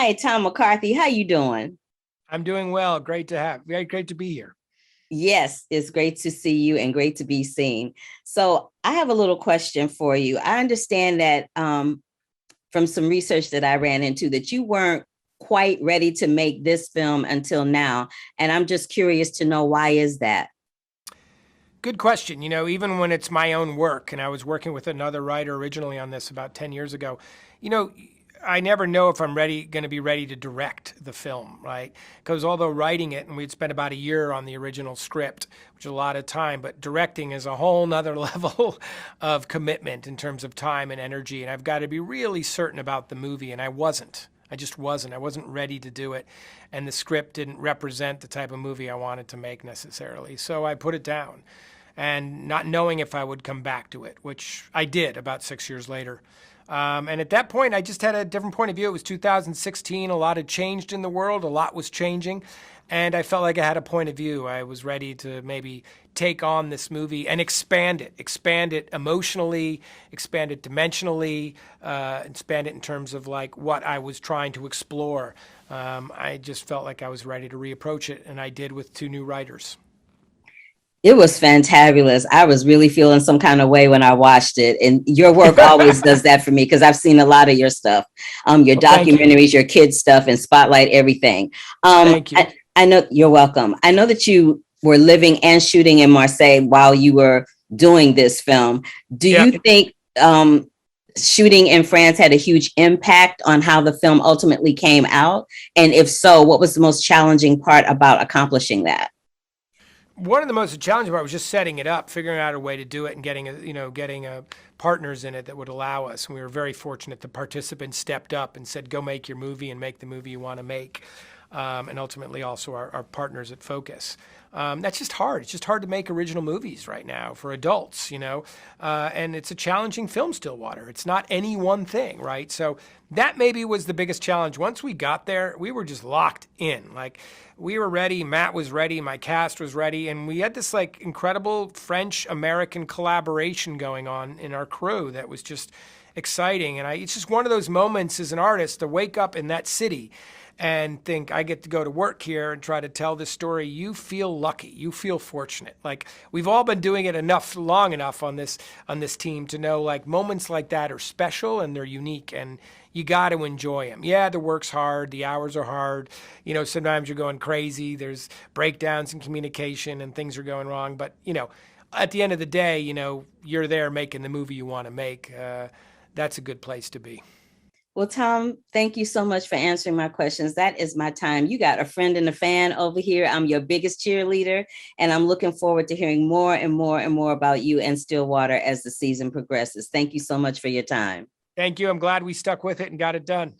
Hi, Tom McCarthy. How you doing? I'm doing well. Very great to be here. Yes, it's great to see you and great to be seen. So, I have a little question for you. I understand that from some research that I ran into that you weren't quite ready to make this film until now, and I'm just curious to know why is that? Good question. Even when it's my own work, and I was working with another writer originally on this about 10 years ago, you know, I never know if I'm going to be ready to direct the film, right? Because although writing it, and we'd spent about a year on the original script, which is a lot of time, but directing is a whole nother level of commitment in terms of time and energy. And I've got to be really certain about the movie, and I wasn't. I just wasn't. I wasn't ready to do it. And the script didn't represent the type of movie I wanted to make necessarily. So I put it down and not knowing if I would come back to it, which I did about 6 years later. And at that point, I just had a different point of view. It was 2016. A lot had changed in the world. A lot was changing. And I felt like I had a point of view. I was ready to maybe take on this movie and expand it emotionally, expand it dimensionally, expand it in terms of like what I was trying to explore. I just felt like I was ready to reapproach it, and I did with two new writers. It was fantabulous. I was really feeling some kind of way when I watched it. And your work always does that for me because I've seen a lot of your stuff, your Well, thank you. documentaries, your kids stuff, and Spotlight everything. Thank you. I know you're welcome. I know that you were living and shooting in Marseille while you were doing this film. Do Yeah. you think shooting in France had a huge impact on how the film ultimately came out? And if so, what was the most challenging part about accomplishing that? One of the most challenging part was just setting it up, figuring out a way to do it, and getting partners in it that would allow us. And we were very fortunate. The participants stepped up and said, "Go make your movie and make the movie you want to make." And ultimately, also our partners at Focus. That's just hard. It's just hard to make original movies right now for adults, and it's a challenging film, Stillwater. It's not any one thing, right? So that maybe was the biggest challenge. Once we got there, we were just locked in. Like we were ready. Matt was ready. My cast was ready, and we had this like incredible French-American collaboration going on in our crew that was just exciting. And it's just one of those moments as an artist to wake up in that city and think I get to go to work here and try to tell this story. You feel lucky. You feel fortunate. Like we've all been doing it long enough on this team to know like moments like that are special and they're unique, and you got to enjoy them. Yeah, the work's hard. The hours are hard. Sometimes you're going crazy. There's breakdowns in communication and things are going wrong. But, at the end of the day, you're there making the movie you want to make. That's a good place to be. Well, Tom, thank you so much for answering my questions. That is my time. You got a friend and a fan over here. I'm your biggest cheerleader, and I'm looking forward to hearing more and more and more about you and Stillwater as the season progresses. Thank you so much for your time. Thank you. I'm glad we stuck with it and got it done.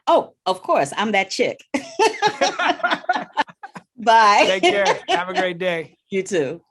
Oh, of course. I'm that chick. Bye. Take care. Have a great day. You too.